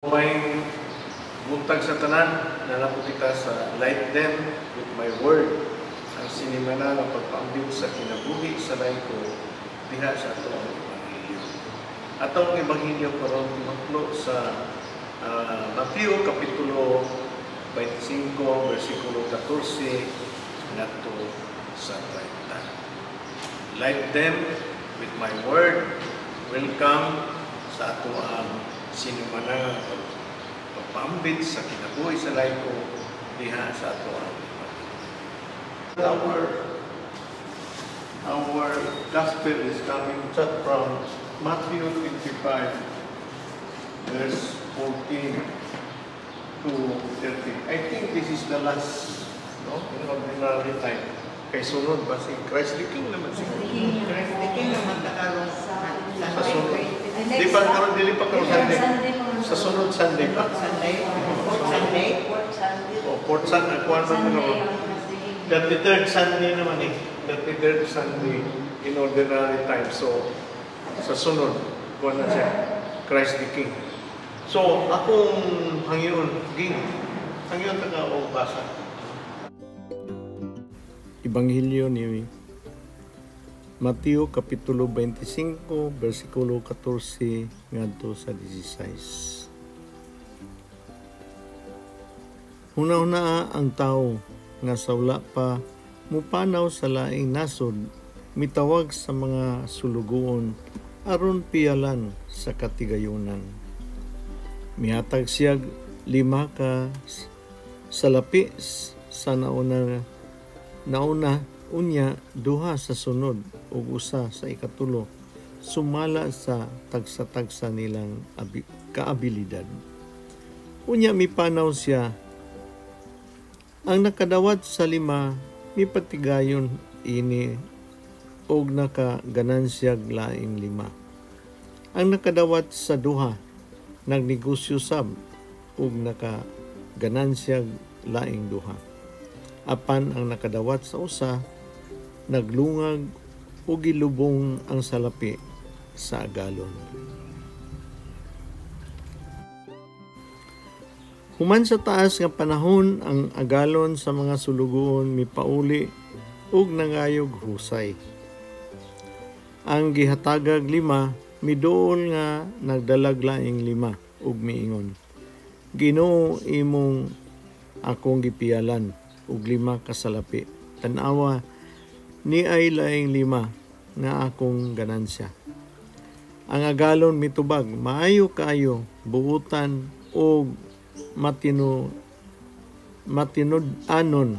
May buntag sa tanan, nalapot kita sa light them with my word. Ang sinimana ng pagpaambit sa kinabuhi sa laiko diha sa ato ang Ebanghelyo. Atong Ebanghelyo karon timaklo sa Mateo Kapitulo 25, versikulo 14 ngadto sa 30. Light them with my word. Welcome sa ato ang sinimana pagpambit sa kinabuhi sa laiko diha sa ato ang Our gospel is coming from Matthew 25, verse 14 to 30. I think this is the last, in ordinary time. Kay sunod ba si Christ the King naman si Christ the King naman takarong sa sunod. Dili pa karon Sunday. Sa sunod Sunday pa. Sunday. O fourth Sunday, kuwan man karon. 33rd Sunday naman 33rd Sunday in ordinary time. So sa sunod, kuwan na siya, Christ the King. So akong hangyon, hangyon taga o basa. Ebanghelyo ni Mateo Kapitulo 25, versikulo 14 ngadto sa 16. Huna-huna ang tao nga sa wala pa mupanaw sa laing nasod, mitawag sa mga sulugoon aron piyalan sa katigayunan. Mihatag siyag 5 ka salapi sa nauna unya 2 sa sunod ug 1 sa ikatulo sumala sa tagsa-tagsa nilang kaabilidad. Unya mipanaw siya ang nakadawat sa 5 mipatigayon ini og nakaganansiyag laing 5. Ang nakadawat sa 2 nagnegosyo sab og nakaganansiyag laing 2. Apan ang nakadawat sa usa naglungag o gilubong ang salapi sa agalon. Human sa taas nga panahon ang agalon sa mga sulugoon mipauli ug nangayog husay. Ang gihatagag 5 miduol nga nagdalag laing 5 ug miingon, Ginoo imong akong gipiyalan ug 5 ka salapi. Tan-awa ni ay laing 5 nga akong ganansya. Ang agalon mitubag, maayo kaayo, buutan o matinud-anon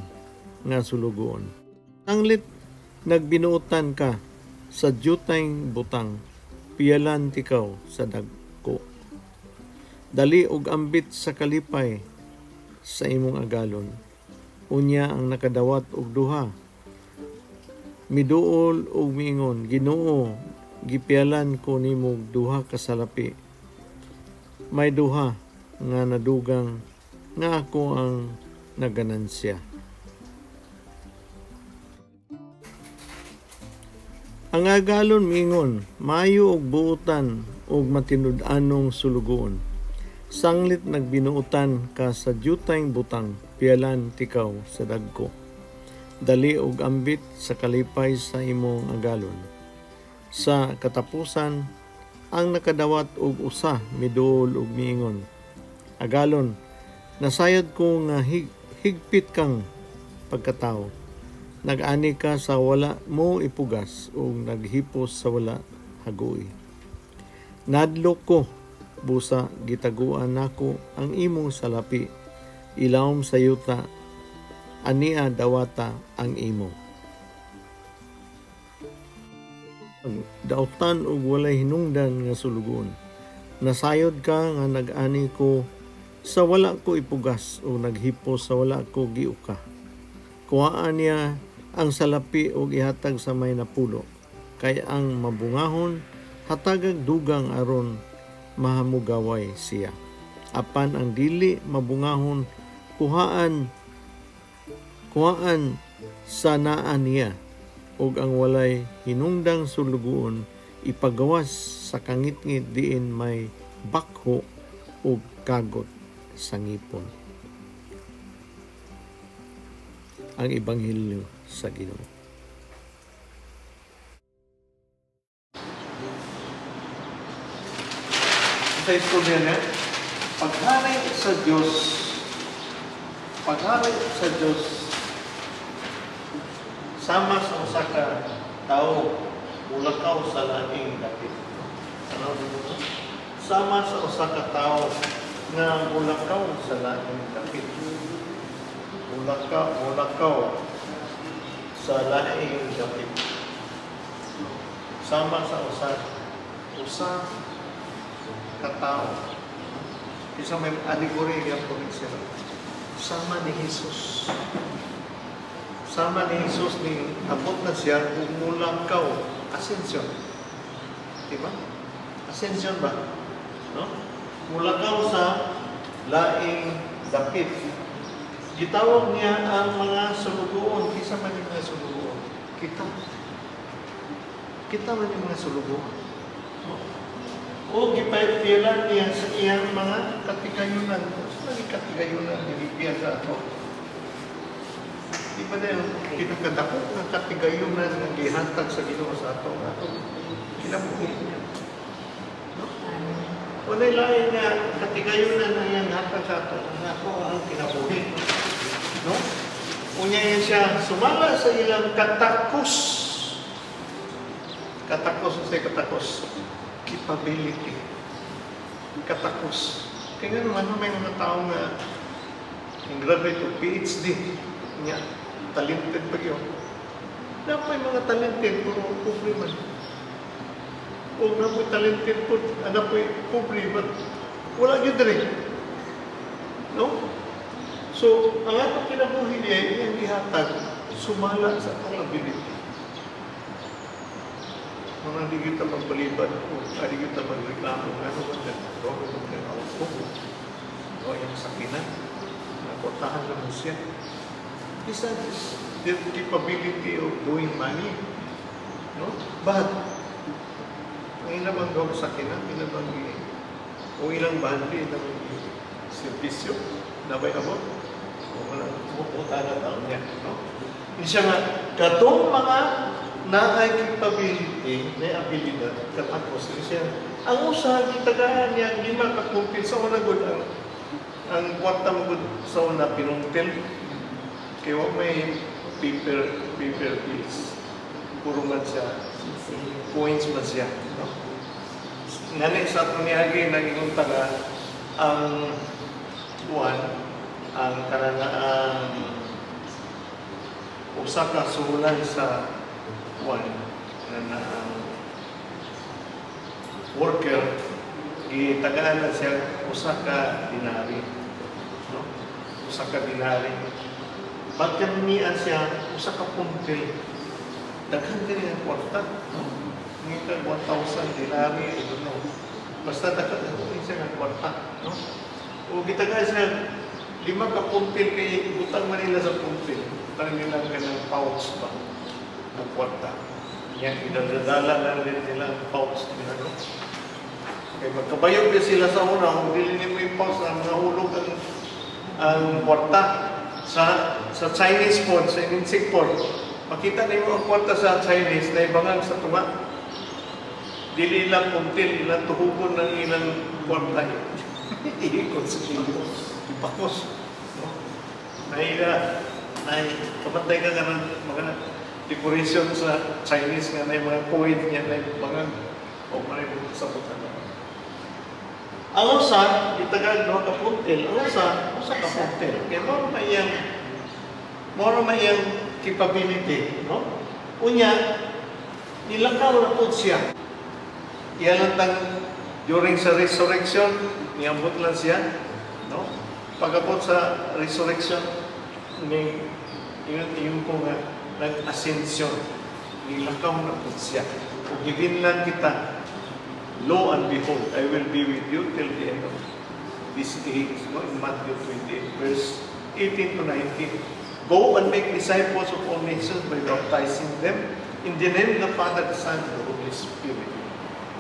nga sulugoon. Anglit nagbinuutan ka sa jutayng butang, piyalan tikaw sa dagko. Dali og ambit sa kalipay sa imong agalon. Unya ang nakadawat og 2 miduol og miingon, Ginoo, gipialan ko nimo 2 ka salapi. May 2 nga nadugang nga ako ang naganansya. Ang agalon miingon, maayo og buutan og matinud-anong sulugoon. Sanglit nagbinuutan ka sa jutayng butang, piyalan tikaw sa dagko. Dali og ambit sa kalipay sa imong agalon. Sa katapusan, ang nakadawat og 1 miduol og miingon, Agalon, nasayad ko nga higpit kang pagkatao. Nag-ani ka sa wala mo ipugas ug naghipos sa wala hagoy. Nadlo ko, busa gitaguan nako ang imong salapi, ilawom sa yuta, ania dawata ang imo. Dautan og walay hinungdan nga sulugon. Nasayod ka nga nag-ani ko sa wala ko ipugas o naghipos sa wala ko giuka. Kuhaan niya ang salapi og ihatag sa may napulo, kay ang mabungahon hatagag dugang aron mahamugaway siya. Apan ang dili mabungahon kuhaan sa naan niya ug ang walay hinungdang sulugoon ipagawas sa kangitngit diin may bakho ug kagot sa ngipon. Ang Ebanghelyo sa Ginoo. Sa istorya niya, paghari sa Diyos, sama sa usa ka tao, mulakaw sa laing dapit. Ano dito? Sama sa usa ka tao nga mulakaw sa laing dapit. Mulakaw sa laing dapit. Sama sa usa katao. Isa may allegory yan po rin sila. Sama ni Jesus. Sama ni Jesus ni abot na siya kung mulakaw. Ascension. Diba? Ascension ba? No? Mulakaw sa laing dapit. Gitawag niya ang mga sulugoon. Kisa man yung mga sulugoon. Kita man yung mga sulugoon. O gipaipilan niya sa iyang mga katigayunan. Sa mga katigayunan, nilipia sa ato. Di ba na yun? Kinakadakot ng katigayunan na gihatag sa Ginoo sa ato. Kinabuhin niya. No? O nailain niya, katigayunan na iyang hatag sa ato. Ako ang kinabuhin. No? Unya yan siya, sumala sa ilang katakos. Katakos. Capability. Katakos. Kaya nga naman may mga tao nga graduate o PhD niya, talented ba yun? Dapat mga talented, puro pobre man. O nga po talented po, ano po pobre, but wala yun rin. No? So, ang atong kinabuhi niya, yung ihatag, sumala sa ability. Mga di kita magpaliban o di kita magreklamo ano ba na rogo ba na ako o yung sakinan nakotahan naman siya. Isa is the capability of doing money, no? But ang ilang gawang sakinan, o ilang bandi na servisyo na ba'y abot o walang pupunta na taon niya, no? Isa nga, katong mga na ay capability, na abilidad, katapos siya. Ang usa, gitagaan niya, 5 kakumpil sa una good, ang kwarta mo sa una pinumpil, kaya may paper bills. Puro man siya, points man siya. No? Ngayon sa ito niyagi, naging taga, ang karanaang usa ka sulan sa na worker gitagaan na siya usa ka dinari, no? Usa ka dinari pagkan niya siya usa ka pumpil daghan din ang kwarta, no? Ngita 1,000 dinari, I don't know, basta daghan siya ng kwarta, no? O gitagaan siya 5 ka pumpil kay butang Manila sa pumpil parang nilang ganang pouch ba ng kwarta. Yan, idadala na rin nila ang pouch nila, no? Kaya magkabayog din sila sa una, kung bilhin mo yung pouch na nahulog ang kwarta sa Chinese port, sa Ininsik port. Makita na yung kwarta sa Chinese na ibangang sa tunga. Dili ilang puntil, ilang tuhugon ng ilang kwarta. Iikot sa Pilipinas. Ipakos. Kamatay ka nga ng mga decoration sa Chinese nga na yung mga coin niya na yung mga o may sa buta na. Ang usa, itagal no ka puntil. Ang usa ka puntil. Kaya mo may capability, no? Unya, nilakaw na po siya. Iyan lang during sa resurrection, niambot lang siya, no? Pagabot sa resurrection, yung po nga, nag-ascension, nilakaw na po siya. Kung givinlan kita, lo and behold, I will be with you till the end of this age, no? In Matthew 28, verse 18 to 19. Go and make disciples of all nations by baptizing them in the name of the Father, the Son, and the Holy Spirit,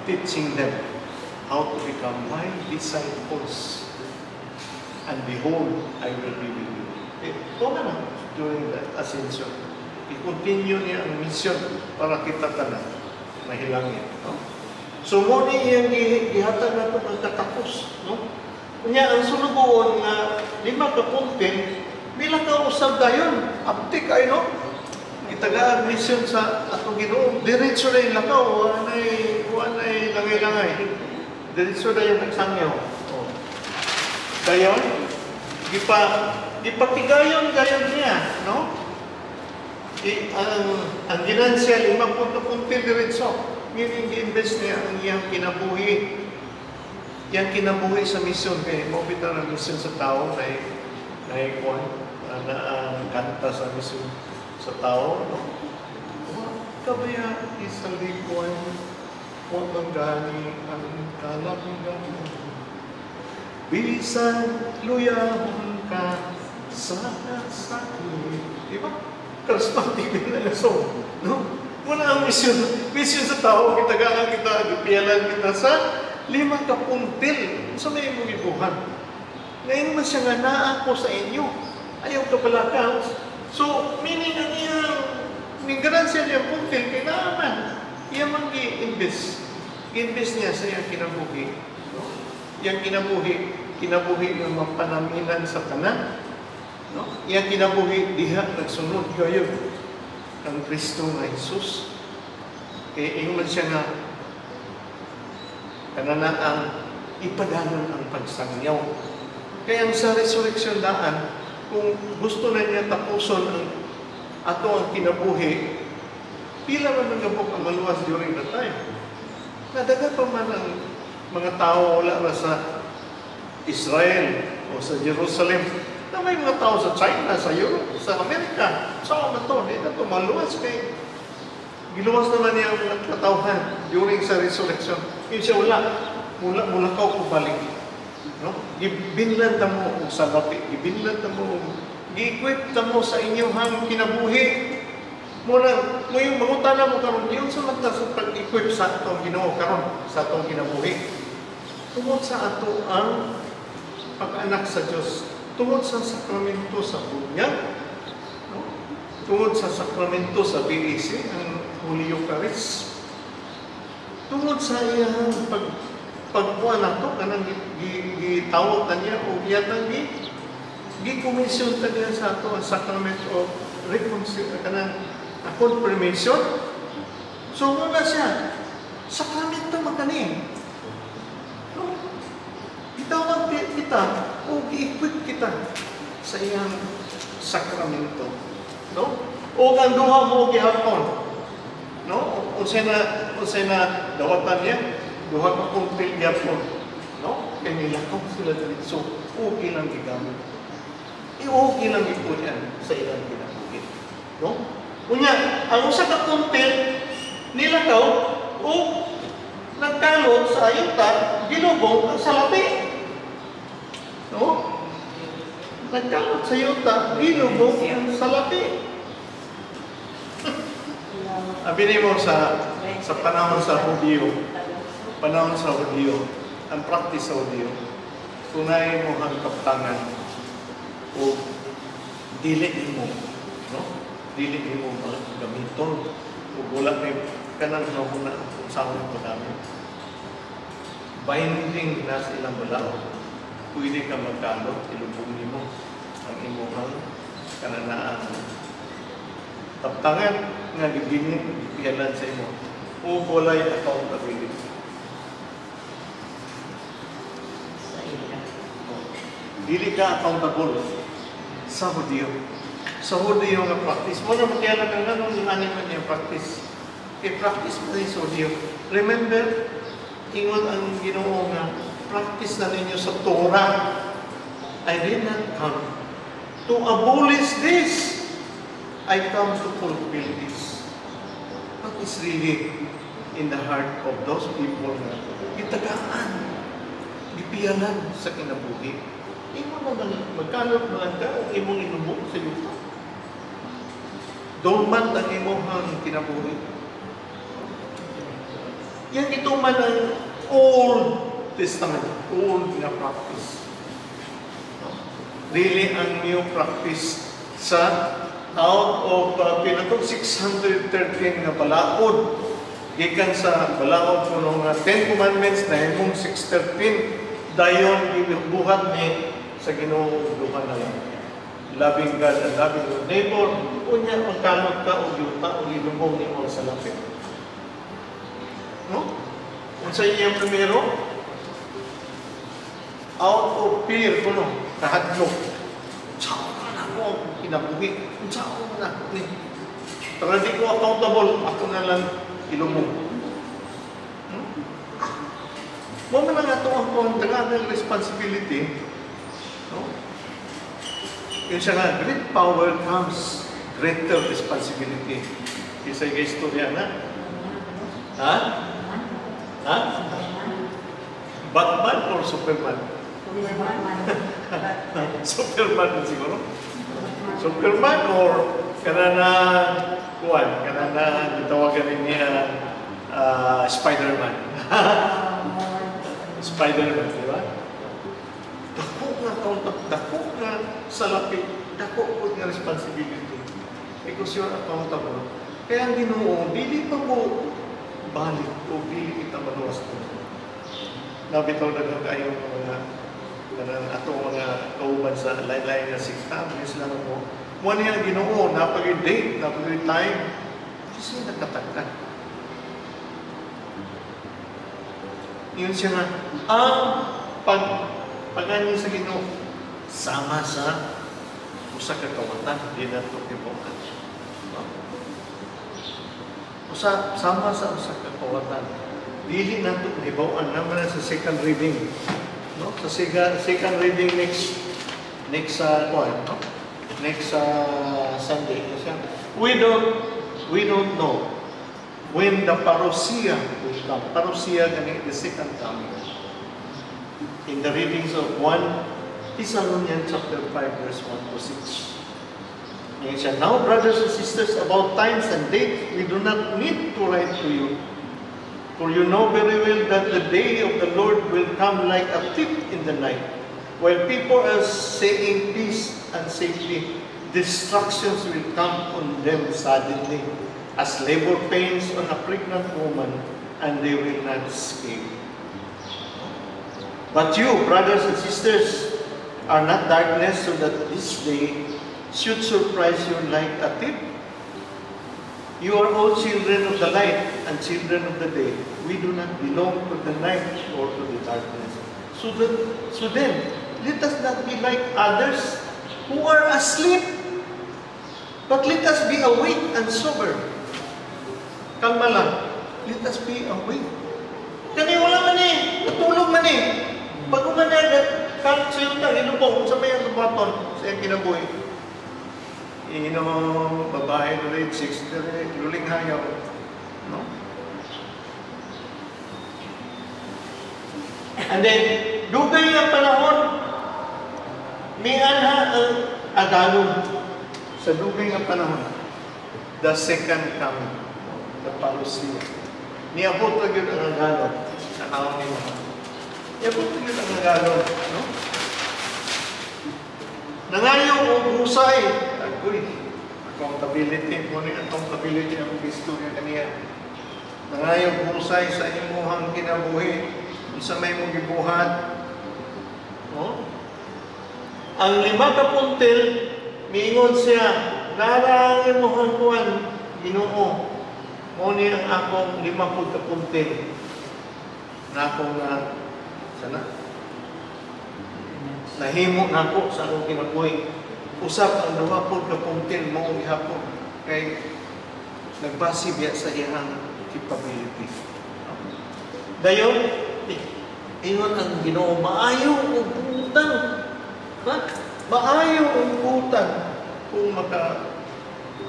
teaching them how to become my disciples. and behold, I will be with you. Ito na during that ascension. I-continue niya ang mission para kita tanan mahilangin. No? So, mo ni iyang gihatag na ito pagkatapos. No? Kanya, ang sulugoon na 5 ka puntin, bilang ka usab dayon, aptik ay no? Itagaan mission sa atong Ginoo. Diretso na yung lakaw, wanay langay-langay. Diretso na yung nagsangyaw. Oh. Dayon, ipatigayon niya, no? Ang ginansya, 50 puntin diretso. Meaning, i-invest niya ang iyang kinabuhi. Yang kinabuhi sa mission kay mo bitaw na mission sa tao na kanta sa mission sa tao, no? Kabaya isang likuan huwag ang gani ang kalabungan bisan luyahon ka sa sakit. Diba? Charismatic na song, no? Muna ang mission sa tao, kitagaan kita, piyalan kita sa 5 ka puntil sa may mong ibuhan. Ngayon man siya nga naako sa inyo. Ayaw ka pala ka. So, meaning ang iyang ganansya niya puntil, kaya naaman. Iya man i-invest. I-invest niya sa iyang kinabuhi. No? Iyang kinabuhi ng mapanaminan sa tanan. No? Iyang kinabuhi, diha, nagsunod kayo ng Kristo na Jesus. Kaya ingon man siya nga, kanana ang ipadanon ang pagsangyaw. Kaya sa resurrection daan, kung gusto na niya tapuson ang ato ang kinabuhi, pila man ang gabok ang maluwas during that time. Nadaga pa man ang mga tao wala na sa Israel o sa Jerusalem, na may mga tao sa China, sa Europe, sa Amerika. Saan man ito? Hindi na ito maluwas kay giluwas naman niya ang mga katawhan during sa resurrection. Yun siya wala. Mula ka o balik. No? Ibinlan na mo o sa lapi. Ibinlan na mo. I-equip na mo sa inyong kinabuhi. Muna, mo yung mangutana mo karon yun sa mata sa pag-equip sa atong Ginoo karon sa atong kinabuhi. Tungod sa ato ang pag-anak sa Diyos. Tungod sa sakramento sa bunyag. No? Tungod sa sakramento sa BEC, ang Holy Eucharist. Tungod sa iyang pagkuha na ito, kanang gitawag na niya o yatang gikomisyon na niya sa ito ang sacrament of reconciliation, kanang confirmation. So, muna siya, sakramento magkani. No? Itawag kita o i-equip kita sa iyang sakramento. No? O ang duha mo gihapon. No? Unsay na dawatan niya, duha ka puntil gyapon. No? Kaya nilakaw sila dito. So, okay lang gigamit. Okay lang ipunyan sa ilang kinabuhi. No? Unya, ang usa ka puntil nilakaw o nagkalot sa ayuta, ginubong ang salapi. No? Nagkalot sa ayuta, ginubong ang salapi. Abinin mo sa panahon sa Hudyo, ang practice sa Hudyo, tunay mo ang kaptangan o dili mo, no? Dili mo gamiton o wala may kanang mahuna kung saan mo dami. Binding na sa ilang balao, pwede ka magkalot, ilubong mo ang imuhang kananaan. Kaptangan nga gibinin, ipialan sa imo. O walay accountability. Dili ka accountable sa Hudyo. Sa Hudyo nga practice. Mo na matiyalan ka nga nung anim man yung practice. I-practice mo rin sa Hudyo. Remember, ingon ang Ginoo nga, practice na ninyo sa Torah. I did not come to abolish this. I come to fulfill this. What is really in the heart of those people na itagaan, gipiyalan sa kinabuhi? Imo naman, magkalot man ka, imong inubog sa yuta. Doon man ang imong kinabuhi. Yan ito man ang Old Testament, old na practice. Dili ang new practice sa out of pinatong 613 nga balaod gikan sa balaod kuno nga 10 commandments na himong 613 dayon gibuhat ni sa Ginoo duha na lang. Loving God and loving your neighbor, unya magkamot ka og yuta og ilumong nimo sa lapit. No? Unsa iyang primero? Out of fear kuno, kahadlok. Sao na ako kinabuhi? Sao na ni? Para di ko accountable, ako na lang ilumong. Mo man nga ito ang kontrang responsibility. No? Yung siya nga, great power comes greater responsibility. Isa yung istorya na. Ha? Ha? Batman or Superman? Superman siguro. Superman or kanana kuwan, kanana gitawagan niya Spider-Man. Spider-Man, di ba? Dako nga accountable, dako nga salapi, dako po nga responsibility. Because you're accountable. Kaya ang Ginoo, dili pa mo balik o dili kita maluwas ko. Nabitaw na kayo mga ato mga kauban sa lain-lain na sikta, bilis lang mo. Muna niya ang Ginoo, napag-date, napag-time, kasi nagkatagkan. Yun siya nga, ang pag-ani sa Ginoo, sama sa usa ka kawatan, di na ito tibukan. Sama sa usa ka kawatan. Dili na ito nibawaan naman sa second reading. No? Sa second reading next Sunday. We don't know when the parousia will come. Parousia gani the second coming. In the readings of 1 Thessalonians chapter 5 verse 1 to 6. And siya, now brothers and sisters, about times and dates we do not need to write to you. For you know very well that the day of the Lord will come like a thief in the night. While people are saying peace and safety, destructions will come on them suddenly, as labor pains on a pregnant woman, and they will not escape. But you, brothers and sisters, are not darkness, so that this day should surprise you like a thief. You are all children of the light and children of the day. We do not belong to the night or to the darkness. So then, let us not be like others who are asleep, but let us be awake and sober. Kalma lang. Let us be awake. Kani wala man eh. Natulog man eh. Pag umanagad, kahit sa'yo na, inubong sa may baton sa iyang kinabuhi. Babae na rin, 60 na rin, luling hayaw. No? And then, dugay nga panahon, may anha ang agalon sa dugay nga panahon. The second coming, the parousia. Niabot na yun ang agalon. Nakawang ni mga. Niabot na yun ang agalon. No? Nangayaw o husay. Uy, accountability. Muna yung accountability ang istorya kaniya. Nangayaw husay sa imuhang kinabuhi. Sa may mong gibuhat. No? Ang 5 ka puntil, miingon siya, narang imuhang kuwan, Ginoo. Muna ang akong 50 ka puntil. Na akong sana? Nahimo na ako sa akong kinabuhi. Usap ang 20 ka puntil mo gihapon kay nagbasi biya sa iyang capability. Dayon, ingon ang Ginoo, maayo ang buutan. Ha? Maayo ang buutan kung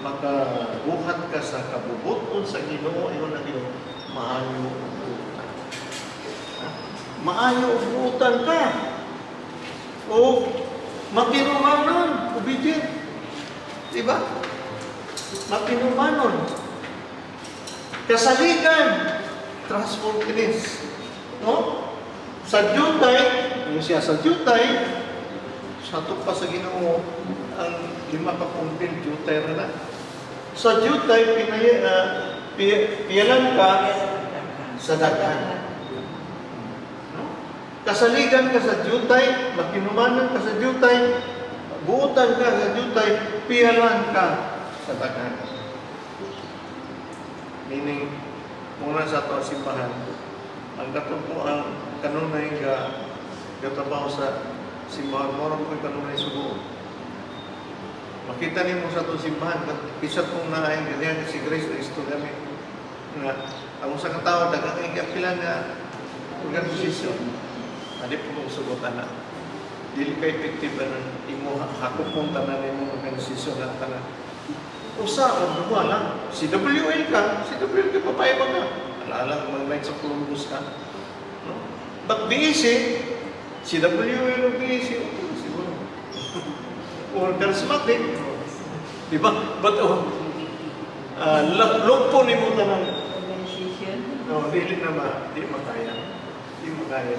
makabuhat ka sa kabubuton sa Ginoo, ingon ang Ginoo, maayo ang buutan. Ha? Maayo ang buutan ka. O matinumanon, obedient. Diba? Matinumanon. Kasaligan, trustworthiness. No? Sa jutay, yung siya sa jutay, Sa ato pa sa Ginoo ang 5 ka puntil jutay na. Sa jutay piyalan ka sa daghan. No? Kasaligan ka sa jutay, makinumanan ka sa jutay, buutan ka sa jutay, piyalan ka sa daghan. Meaning, muna sa ito simbahan, ang katupo ang kanunay gatabaw sa simbahan, muna ko kanunay sugo. Makita niyo sa ito simbahan, isat kong naayang ganyan si Grace na isto kami, nga, ang usang tao, dagang ikapilan na organisasyon, hindi po kong sugutan na. Dili ka effective na imo hakot mong tanan ng organisasyon na tanan. Usa o duwa lang. CWL ka papayag ka. Alaala kung mag-light sa Columbus ka. No? But BEC, CWL o BEC, okay, siguro. Or charismatic. Diba? But lugpo ni mo tanan. No, di makaya. Di makaya.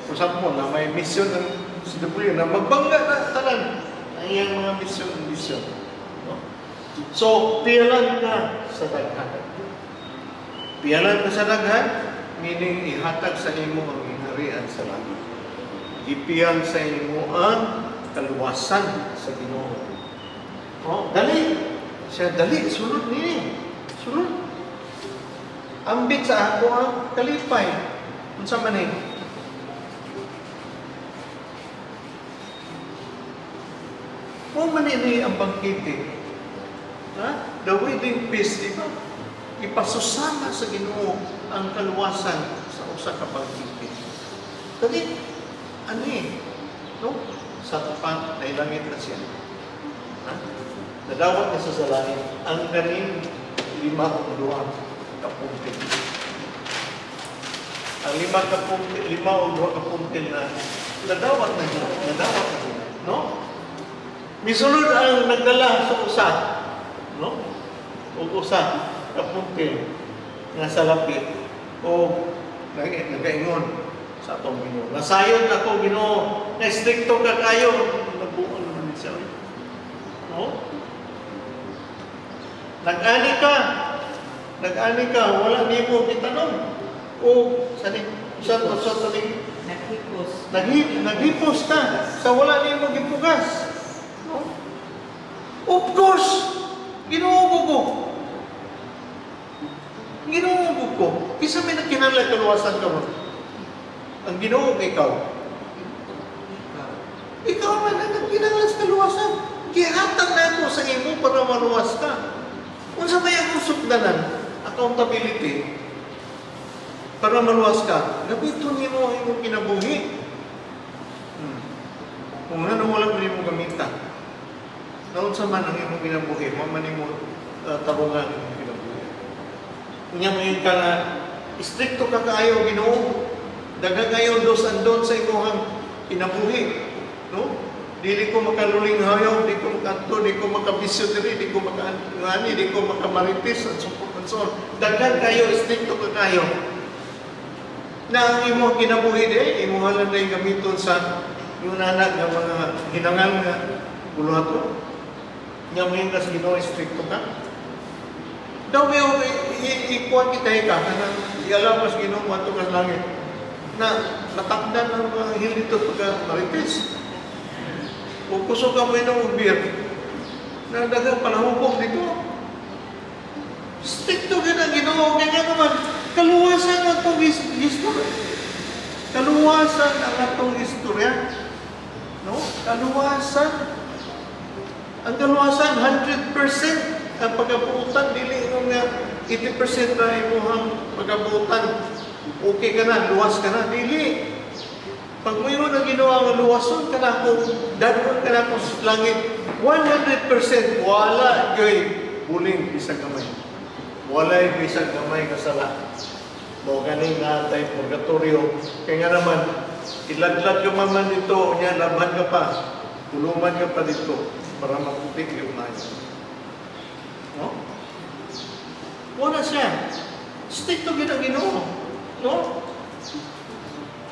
For example, na may mission ng CWL na magbangga na tanan. Ang iyang mga mission. No? So, piyalan ka sa daghan. Piyalan ka sa daghan, meaning ihatag sa imo ang inarian sa langit. Ipiyang sa imo ang kaluwasan sa Ginoo. Oh, dali. Siya dali, sulod ni. Sulod. Ambit sa ako ang kalipay. Unsa man ni? Kung manini ang bangkite, the wedding feast, di ba? Ipasusama sa Ginoo ang kaluwasan sa usa ka bangkite. Dali, no? Sa tapan, nailangit na siya. Nadawat na sa langit ang ganing 5 o 2 kapuntil. Ang 5 o 2 kapuntil na nadawat na siya. No? Misulod ang nagdala sa usa, no? O usa kapuntil nga sa lapit o nagaingon sa atong Ginoo. Nasayon ako Ginoo, na stricto ka kayo, nabuon naman siya. No? Nag-ani ka, wala nimo gitanong. O sani naghipos ka sa wala nimo gipugas. No? Of course, ginuubo ko. Kisa may nagkinahanglan kaluwasan ka mo. Ang Ginoo ikaw. Ikaw man ang nagkinahanglan sa kaluwasan. Gihatag na ako sa imo para maluwas ka. Kung sa may akong sukdanan, accountability, para maluwas ka, gamiton nimo ang imong kinabuhi. Kung wala mo nimo gamita, naon sa man ang imong kinabuhi, man nimo tabungan ang imong kinabuhi. Kunya mo yung ka na, stricto ka kaayo, Ginoo, daghang kayo dos andon sa imong kinabuhi. No? Dili ko makaluling hayaw, di ko makato, di ko makabisyo diri, di ko makaani, di ko makamaritis, at so daghan kayo, stricto ka kayo. Na ang imo kinabuhi di, imo halan na yung gamiton sa yung anak ng mga hinangal nga buluhato. Nga mo yung kas Ginoo, stricto ka. Daw yung ikuan kita ka, ialamas Ginoo, mato ka langit. Na natakdan ng mga hilito pagka-maritis. Kung kusog ka mo ng beer, na dagang panahubog dito. Stricto ka na Ginoo, kaya naman, kaluwasan ang itong istorya. Kaluwasan ang itong istorya. No? Kaluwasan. Ang kaluwasan, 100% ang pagkabuutan. Dili nga 80% na imuhang pagkabuutan. Okay ka na, luwas ka na. Dili. Pag mayroon ang ginawa ang luwason ka na kung dadon ka na kung langit, 100% wala yo'y buling isang gamay. Wala yung isang gamay kasala. Mo ganing na tayo purgatorio. Kaya nga naman, iladlad ka man dito, niya, laban ka pa, tuluman ka pa dito para maputik yung nayo. No? Wala siya. Stick to Ginoo. No?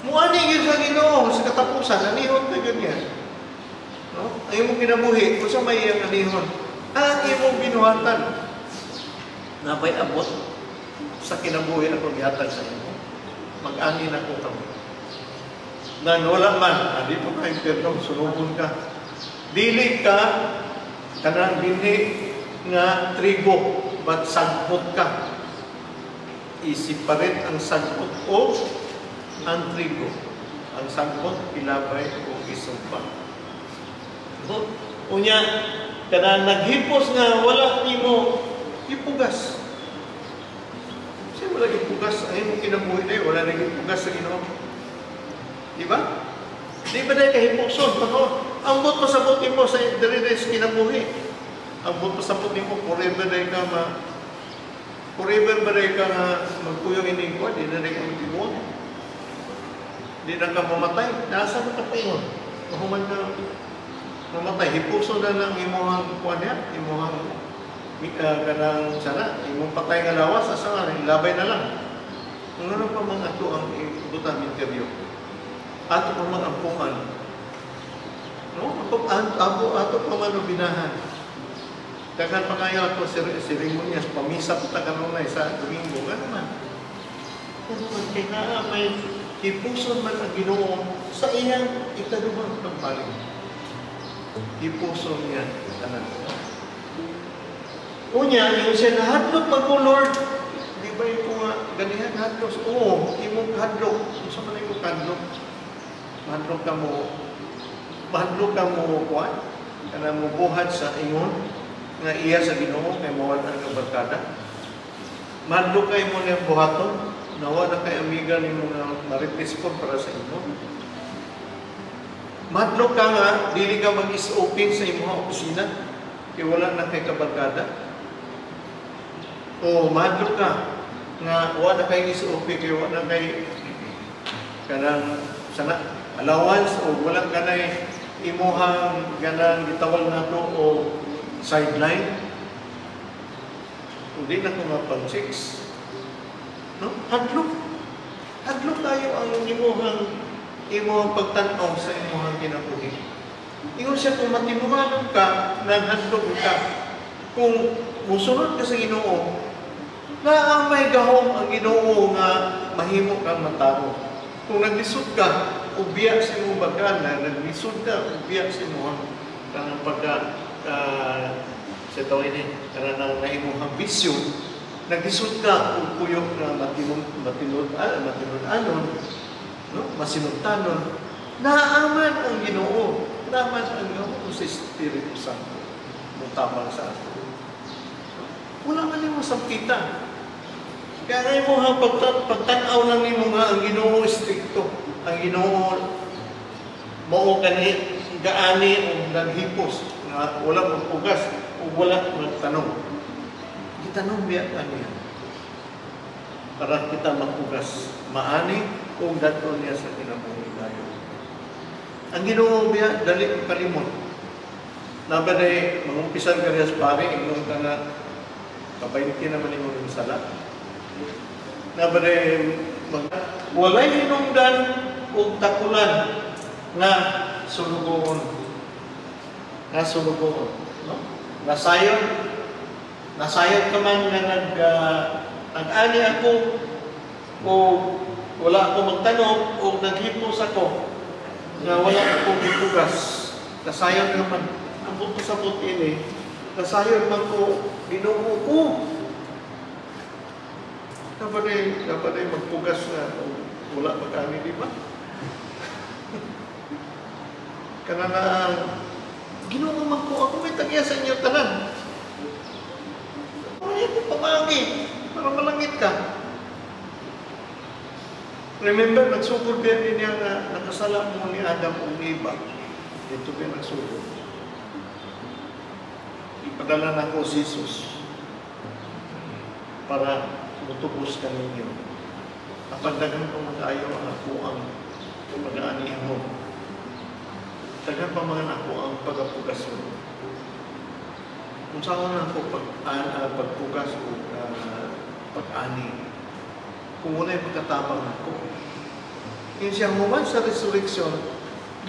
Muani yun sa Ginoo sa katapusan, nanihon na yun yan. ang imong kinabuhi, kung sa may iyang anihon, ang imong binuhatan, na may abot sa kinabuhi ako gihatag sa imo. Mag-ani na ko kamo. Nan wala man, di po ka impyerno, sunubon ka. Dili ka, kanang dinhi nga trigo, but sagbot ka. Isiparit ang sagbot o ang trigo. Ang sagbot, ilabay o isumpa. Unya, kanang naghipos nga, wala nimo ipugas. Kasi wala ipugas, ang imong kinabuhi na wala nang ipugas sa Ginoo. Diba? Di ba dahil kahiposon? Ang sa buti mo sa dirides kinabuhi. Ang sa buti mo, forever ba dahil ka nga magkuyong iningkwa, di na rin ka magtibuan. Di na ka mamatay. Nasa mo ka pa yun? Mahuman ka mamatay. Hipuso na lang imuhang kuwan yan. Imuhang kanang sana. Imong patay nga lawas. Asa nga rin? Labay na lang. Kung ano pa mga ito ang ibutang interview. Ato pa mga ampungan. No? Ato pa mga binahan. Dagan pa kayo ato seremonyas, pamisa po taganunay sa Domingo. Ano man? Kaya nga may ipuson man ang Ginoo sa iyang ikadumang pagpaling. Ipuson niya. Unya, yung siya nahadlok mag Lord. Di ba yung mga ganihan hadlok? Oo, imong hadlok. Sa man yung hadlok? Mahadlok ka mo, kuwan? Kana mo buhat sa ingon nga iya sa Ginoo kay mawala ang barkada. Mahadlok kay mo niyang buhaton. Nawa na kay amiga ni mga marites ko para sa inyo. Mahadlok ka nga, dili ka mag-is-open sa imong opisina kay wala na kay kabarkada. O mahadlok ka nga wala na kay is-open kay wala na kay kanang sana allowance o walang kanay imuhang ganang gitawal na to o sideline. Hindi na ko mapag-6. No? Hadlok tayo ang imuhang pagtanaw sa imuhang kinabuhi. Ingon siya kung matinuhanan ka, naghadlok ka, kung musunod ka sa Ginoo, na ang may gahom ang Ginoo nga mahimo kang matao. Kung naglisod ka, ubiyak sa imong bagana, naglisod ka, ubiyak sa imong kanang pagka sa tawin ni kanang naimong bisyon, naglisod ka ug kuyog na matinud-anon, no? Masinugtanon, naaman ang Ginoo, naaman ang Ginoo sa Espiritu Santo. Mutabang sa ato. Wala man yung masabkitan. Kaya ngayon mo ang pagtanaw lang ni mo nga ang Ginoo strikto. Ang Ginoo mao kani gaani o naghipos nga wala magpugas o wala magtanong. Gitanong biya kaniya para kita magpugas maani o daton niya sa kinabuhi dayon. Ang Ginoo biya dali kalimot. Nabaday mangumpisan ka sa pare ingong ka nga kabayti naman imong sala. Nabaday walay hinungdan o takulan na sulugoon. No? Nasayon ka man nga nag-ani ako o wala ako magtanong o naghipos ako na wala akong gipugas. Nasayon ka man. Ang buto sa buti ini, nasayon man ko, Ginoo ko. Dapat magpugas na wala mag-ani, di ba? Kanang Ginoo man ko, ako may tagya sa inyo tanan. Ay, ko pamagi para malangit ka. Remember, nagsugod din niya nga nakasala mo ni Adam o ni Eva. Dito ba nagsugod? Ipadala na ko si Jesus para mutubos ka ninyo. Napagdagan ko mag-ayo ang ako ang pag-aanihan mo. Tagan pa mga ako ang pagpugas mo. Kung saan na ako pagpugas o pag-ani, kung muna yung pagkatabang ako. Yun siya human sa resurrection,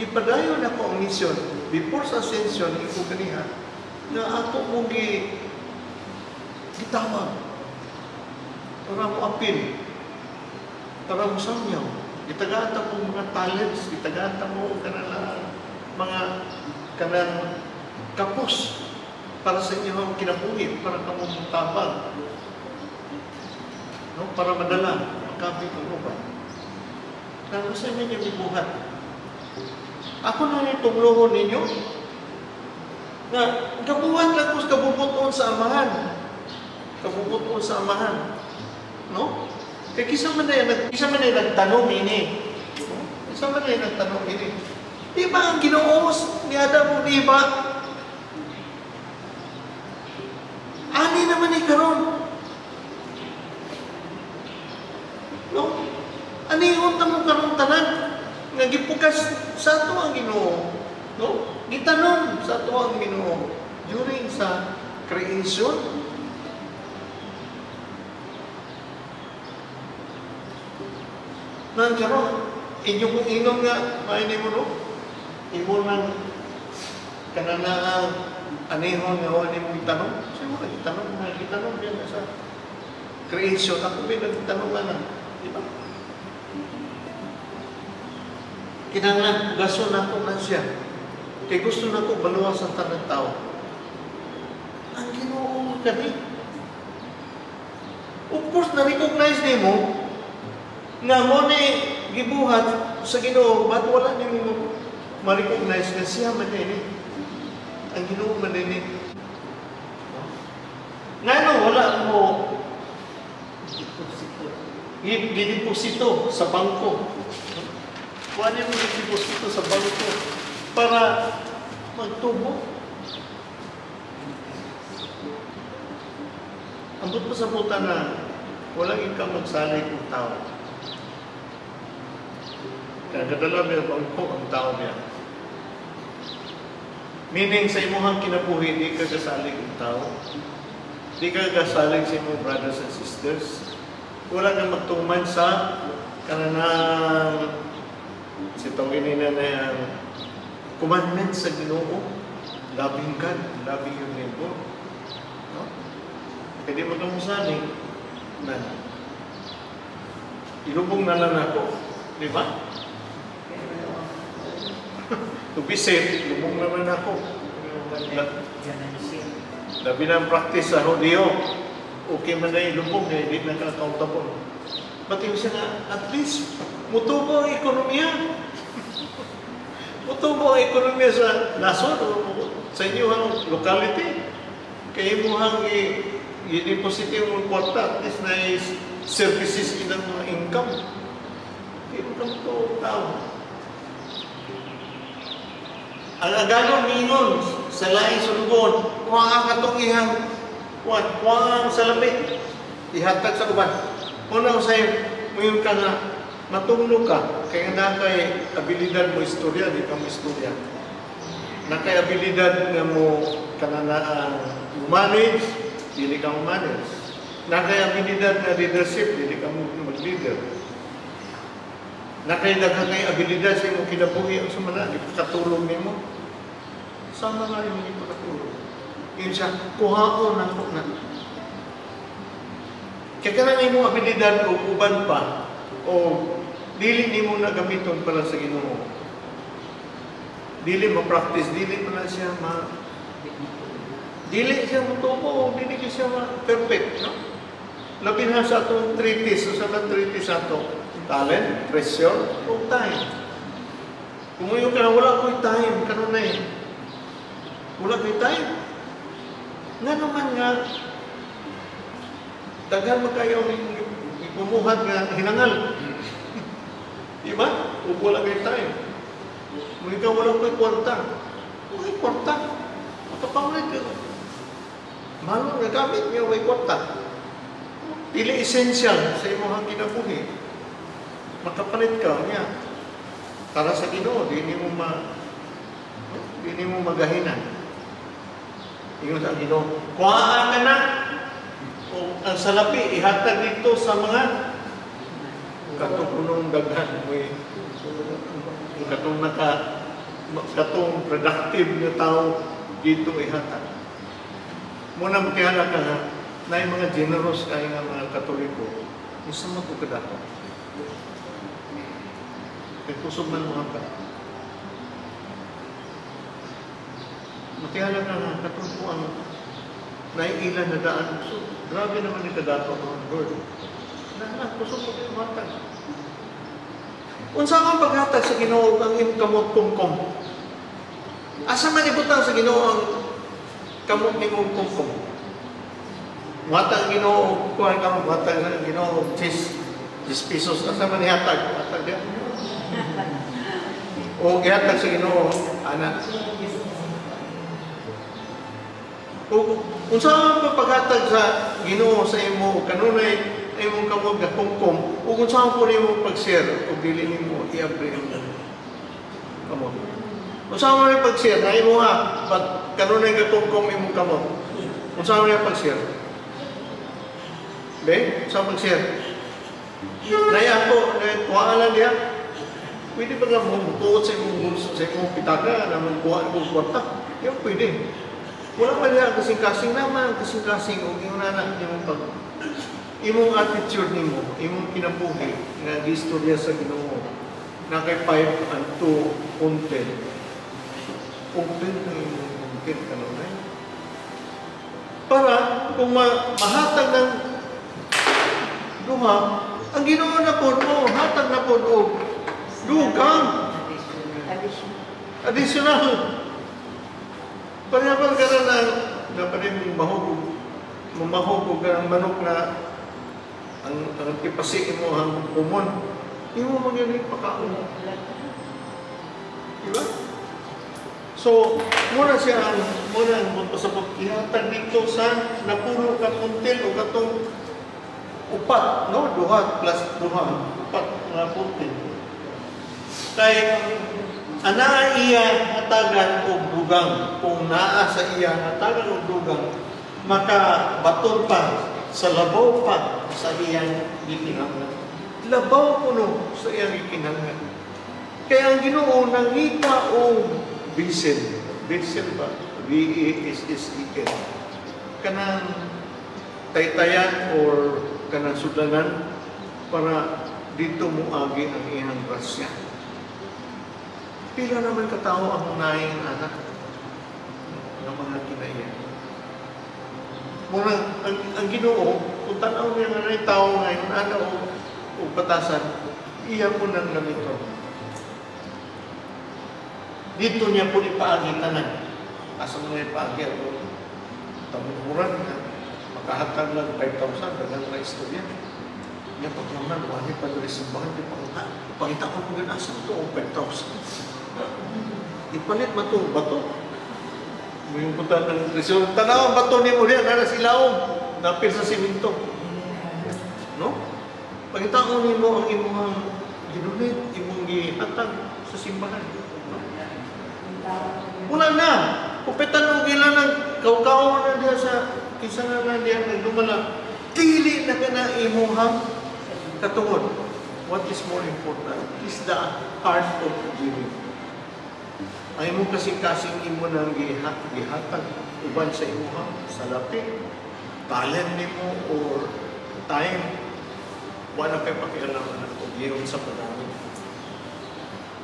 gipadayon ako ang mission before sa ascension iko ganiha nga ako mo gitawag para mo apil, para mo samyaw, itagata mo mga talents, itagata mo kanang mga kanang kapos para sa inyong kinabuhi, para kamo mutabang, no? Para madala makabi ng uban. Kaya sa inyo ibuhat. Ako na itunglohon ninyo na kabuhat lang ko sa kabubuton sa amahan. Kabubuton sa amahan. No? Kaya kisa man na nagtanong ini. Kisa man na nagtanong ini. Di ba ang Ginoo ni Adam, di ba? Ani naman ni karon. No? Ani unta mo karon tanan nga gipukas sa ato ang Ginoo. No? Gitanong sa ato ang Ginoo during sa creation. Nang karon inyong inom nga maini mo no? Imo nang kanana anihon nga wala mo itanong. Siguro itanong yan sa creation. Ako ba nagtanong na? Di ba? Kinahanglan gason ako na siya. Kay gusto na ko baluwas ang tanang tao. Ang Ginoo kani. Of course, na-recognize nimo nga mo ni gibuhat sa Ginoo, ba't wala nimo ma-recognize nga siya man ini? Ang Ginoo man ini. Ngano wala mo gideposito sa bangko? Wala mo gideposito sa bangko para magtubo. Ambot pa sa buta na walang ikaw magsalay kung tao. Kaya kadala may bangko ang tao niya. Meaning sa imuhang kinabuhi, di ka kasalig ang tao. Di ka kasalig sa imong brothers and sisters. Wala kang magtuman sa kananang sitawin nila na yung commandments sa Ginoo. Loving God, loving your neighbor. No? Kaya di mo itong saling na ilubong na lang ako. Di ba? To be safe, lumong naman ako. Labi na ang practice sa Rodeo. Okay man na ilubong, hindi na ka-accountable. Pati siya nga, at least, mutubo ang ekonomiya. Mutubo ang ekonomiya sa nasod o sa inyong locality. Kaya mo hang i-deposit yung kwarta, at least na services ilang mga income. Hindi mo kang tao. Ang aganon ningon sa laing sulugon, kuha ang katong ihang kuha ang salapi, ihatag sa uban. Una ko sa'yo, ngayon ka nga, matulog ka, kaya na kay abilidad mo istorya, di ka mo istorya. Na kay abilidad nga mo kananaan manage, di ka mo manage. Na kay abilidad nga leadership, di ka mo mag-leader. Na kay daghang kay abilidad sa imong kinabuhi ang sumana, di katulong nimo. Sama nga yung hindi katulong. Yun siya, kuhaon ang na. Kaya ka na imong abilidad o uban pa, o dili nimo na gamiton para sa Ginoo. Dili ma-practice, dili mo na siya dili siya mutubo, dili siya perfect, no? Labi na sa atong treatise, sa treatise sa ato. Talent, pressure, o time. Kumuyo ka na, wala ko'y time, kanon na eh. Wala ko'y time. Nga naman nga, tagal makayaw ipumuhat nga hinangal. Diba? O wala ko'y time. Kung ikaw wala ko'y kwarta, ko'y kwarta. Makapangulit ka. Mahal nga gamit niya, ko'y kwarta. Dili essential sa imong kinabuhi. Makapalit ka niya. Para sa Ginoo, di mo magahinan. Ingon sa Ginoo, kuhaan ka na. O ang salapi, ihatag dito sa mga katupunong daghan. Katong katong productive na tao dito ihatag. Muna magkihana ka na yung mga generous kaya nga mga Katoliko, isa mo ito kadako. Kaya kusog man mga ka. Magkihana ka nga katong po ang naiilan na daan. So, grabe naman yung kadako mga Lord. Kusog mo kayo matag. Unsa ang paghatag sa Ginoo ang imong kamot kumkom? Asa man ibutang sa Ginoo ang kamot nimong kumkom? Matag Ginoo, kuha ka matag sa Ginoo 10 pesos. Asa man ihatag? Matag yan. O ihatag sa Ginoo, anak. Unsa ang paghatag sa Ginoo sa imo kanunay imong kamot nga kumkom, ug unsa po nimo pag-share ug dili nimo i-abri ang kamot. Unsa man pag-share na imo pag kanunay nga kumkom imong kamot. Unsa man pag-share? Be, unsa pag-share? Nay ako, kuha lang diha. Pwede ba nga mo tuot sa imong pitaka na magkuha og kwarta? Yung pwede. Wala pa diha kasing-kasing naman, kasing-kasing ug imong anak imong pag imong attitude nimo, imong kinabuhi nga gistorya sa Ginoo na kay 5 and 2 content. Open na imong content kanunay. Para kung mahatag ng duha, ang Ginoo na po, hatag na po og dugang additional. Pareha ka na dapat yung mamahog ka ng manok na ang tipasi mo ang kumon, hindi mo magaling pakaon. Diba? So, muna ang pasapag ihatag dito sa napuro ka puntil o katong upat, no? Duha plus duha, upat nga puntil. Kay, ana iya hatagan o dugang, kung naa sa iya hatagan o dugang, makabaton pa sa labaw pa sa iyang gikinahanglan. Labaw puno sa iyang gikinahanglan. Kaya ang Ginoo nangita o bisel. Bisel ba? B-A-S-S-E-L. Kanang taytayan or kanang sudanan para dito mo agi ang iyang grasya. Pila naman katao ang naing anak ng mga kinaiyan. Muna, ang Ginoo, kung tanaw niya nga na tao ngayon, ano o batasan, iya po nang ganito. Dito niya po ipaagi tanan. Asa mo nga ipaagi ako, tamuran na, makahatag lang 5,000, dagang na istorya. Niya paglaman, wali pa rin simbahan, ipakita ko kung asa ito, 5,000. Ipalit ba ito, bato? Yung punta ng resort, tanaw ang bato ni mo riyan, nara silaong, napil sa siminto. No? Pagkitaon ni mo ang imong ginunit, imong gihatag sa simbahan. No? Wala na. Kupitan o gila ng kaw-kaw na diya sa kisa na diya nagdumala. Dili na ka na imong katungod. What is more important is the heart of giving. Ay mo kasing-kasing imo nang gihatag uban sa imuha, sa lapi, talent nimo or time, wala kay pakialaman o giyon sa panahon.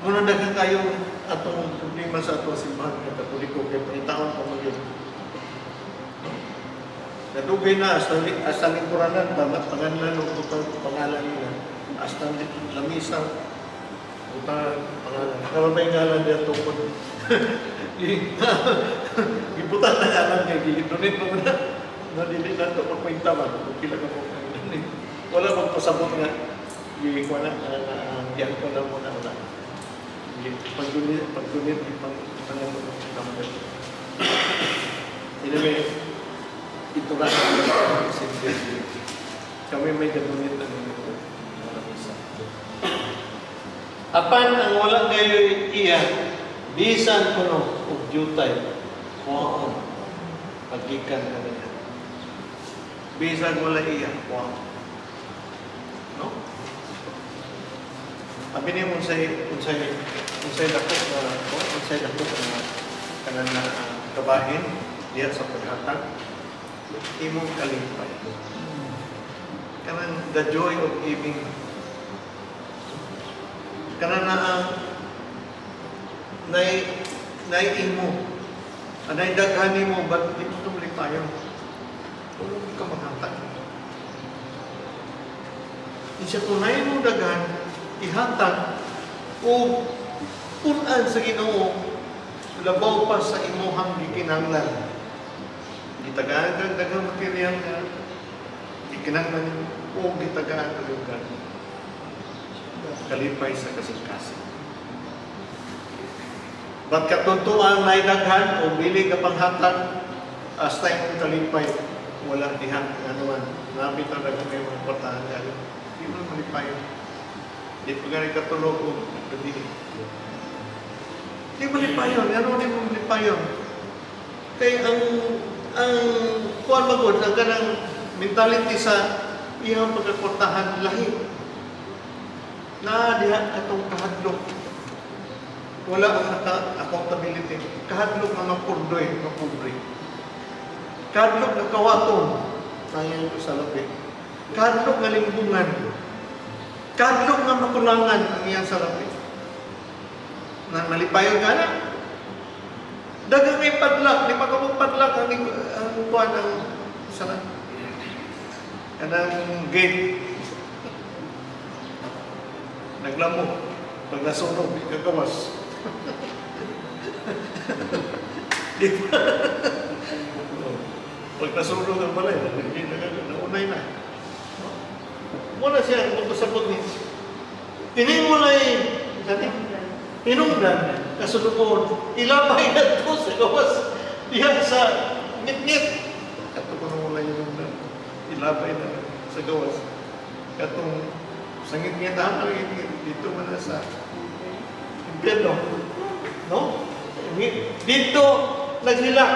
Muna daghang kayo atong problema sa atong simbahan nga Katoliko kay pangitaon pa man yun. Nadugay na hasta lingkuranan, pangalan ng pangalan nila, hasta lamisa, pangalan. Karoon may ngalan niya tungkol. Ibutan na ngalan niya, gilidunit mo na. Nadili na ito magkwenta man. Kila ka po. Wala bang pasabot nga. Gilikuha na, yan ko na muna. Pagdunit, ipangalaman mo ng naman. Anyway, ito na ang kami may gadunit na nito. Apan ang walang kayo iya, bisan kuno o jutay, kuwaon, pagkikan ka na yan. Bisan wala iya, kuwaon. No? Abi niyo kung sa'yo, unsay dako na kanan na kabahin diha sa paghatag imong kalipay. Kanang the joy of giving. Kanang nay imo. Anay daghani mo but di mo tumlipayon. Tulog ka maghatag. Isa tunay mo daghan ihatag o punan sa Ginoo labaw pa sa imuhang gikinahanglan. Gitagaan kang daghang material nga gikinahanglan o gitagaan kang lugar. Kalipay sa kasing-kasing. Ba't katuntuan na daghan o bili ka panghatag hasta yung kalipay walang diha anuman namin talaga may mga portahan dahil di mo malipayon. Di pa ganit katulog o gabi. Di malipayon. Ano di mo malipayon? Kaya ang kuwan magod, ang kanang mentality sa iyang pagkaportahan lahi. Na diha katong kahadlok. Wala ang accountability. Kahadlok na mapurdoy, mapubre. Kahadlok na kawaton. Sayang sa labi. Kahadlok na limbungan. Kahadlok na makulangan ang iyang salapi. Na malipayon ka na. Dagang may padlak. Di pa ka padlak ang kuwan ng sana. Kanang gate. Naglamok. Pag nasunog, kagawas. Di ba? Pag nasunog ang balay, naunay na. Muna siya, magpasabot ni. Tinimulay, tinungdan, kasunod ilabay na ito sa gawas. Diyan sa ngit-ngit. Kato ko nung mula yung ilabay na sa gawas. Katong sa ngit-ngit, dito man na sa impyerno. No? Dito, naghilak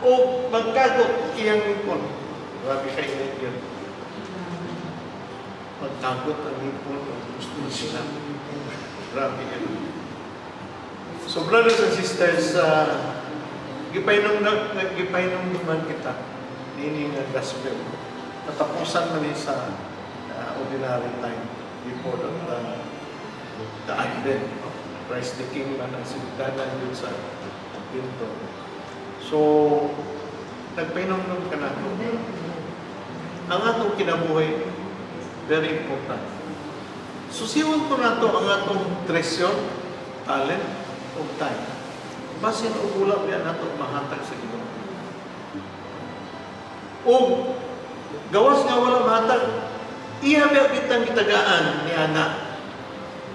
o magkagot iyang ipon. Grabe kayo na yun. Pagtakot ang ipon, gusto sila. Grabe yan. So, brothers and sisters, gipainom naman kita. Nini nga gospel. Natapusan man sa ordinary time before the Advent. Christ the King na nagsilitanan dun sa pinto. So, nagpainom ka na. Ang atong kinabuhay, very important. So, siwan ko na ito ang atong treasure, talent, o time. Basin o ulap yan atong mahatag sa Ginoo. O, gawas nga wala mahatag, ihabi kitang gitagaan ni Ana.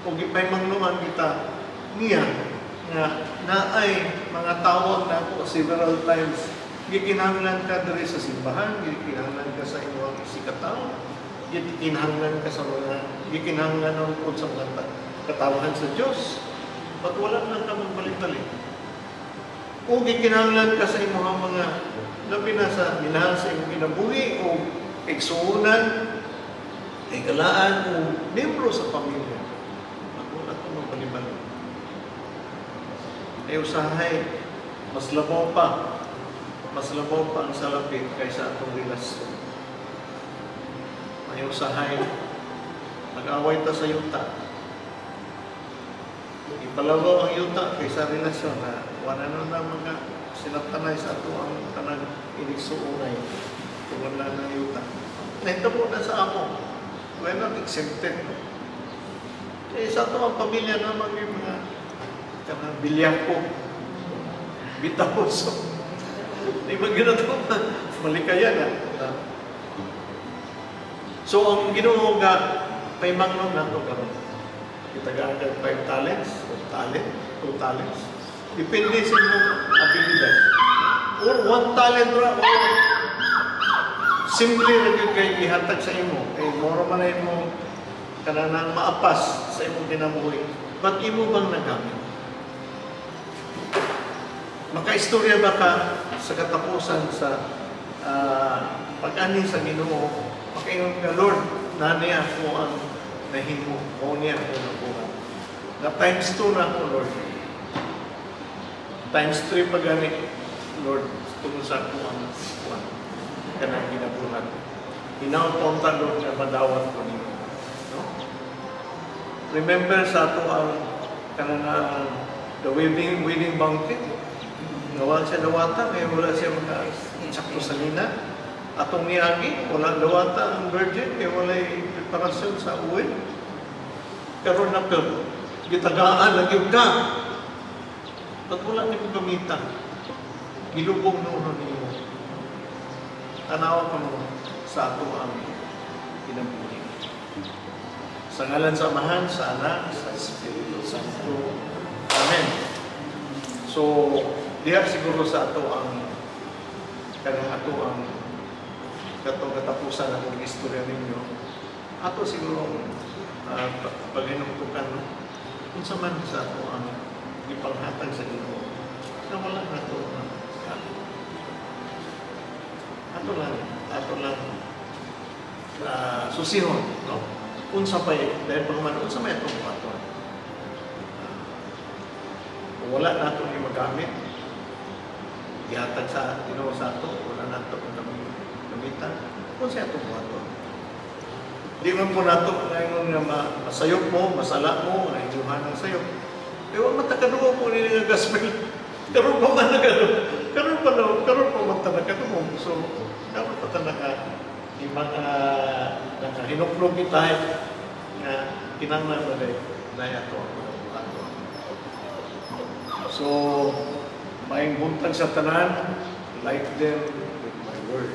O gipay mangnuman kita niya nga naay mga tawag na ako several times gikinahanglan ka diri sa simbahan, gikinahanglan ka sa imong isikataw, gikinahanglan ka sa mga gikinahanglan po sa mga katawahan sa Diyos. Ba't wala lang ka magbalik-balik? O gikinahanglan ka sa imong mga labi na sa minahal sa imong kinabuhi o igsuunan, igalaan o membro sa pamilya. Wala ka magbalik-balik. Ay usahay, mas labaw pa ang salapit kaysa atong relasyon. May usahay, mag-away ta sa yuta. Ipalabaw ang yuta kaysa relasyon na wala na mga sinaptanay sa ato ang tanang iniksuunay. Wala na yuta. Nahitabo na sa amo. We're not exempted. Kaya sa ato ang pamilya na mga kanang bilyako, bitapos. Di ba ginagawa? Malikaya na. So, ang Ginoo nga, may mangnon na ito karon. Itagaan ka 5 talents, 2 talents. Depende sa inyong abilidad. Or 1 talent ra, or simply rin kay ihatag sa imo. Kay moro man na imo kanang maapas sa imong kinabuhi. Ba't imo bang nagamit? Makaistorya ba ka sa katapusan sa pag-ani sa Ginoo? Makaingon ka, Lord, nanay ako ang nahimo, o niya ako nabuhat. Na times 2 na ako, Lord. Times 3 pa gani, Lord, tungkol sa ako ang kuwan. Kanang ginabuhat. Hinaw punta, Lord, na madawat ko niyo. No? Remember sa ato ang kanang the wedding banquet. Nawala siya dawata, kaya wala siya sakto sa lina. Atong niagi, wala dawata ang virgin, kaya wala preparasyon sa uwi. Karon na pero, gitagaan lagi ka. At wala niyo gamitan. Gilubong noon niyo. Tanawa ka mo sa ato ang kinabuhi. Sa ngalan sa Amahan, sa Anak, sa Espiritu Santo. Amen. So, diha siguro sa ato ang kanang ato ang katong katapusan ng istorya ninyo. Ato siguro paghinungtukan unsa man sa ato ang ipanghatag sa Ginoo. Na wala na to ato lang susihon, no? Unsa pa dahil pagman unsa may atong ato. Wala na ito yung magamit. Ihatag sa Ginoo sa ato, wala na ito kung gamitan. Kung siya itong ato. Di man po na ito ngayon nga masayop mo, masala mo, nga inyuhan ng sayop. Ewan matakaduwa po nila nga gospel. Karoon pa man nagano. Karoon pa man tanakaduwa. So, karoon pa tanaka yung mga nakahinuklog kita nga kinanglan na rin na ito ako. So, maing buntag sa tanan, like them with my word.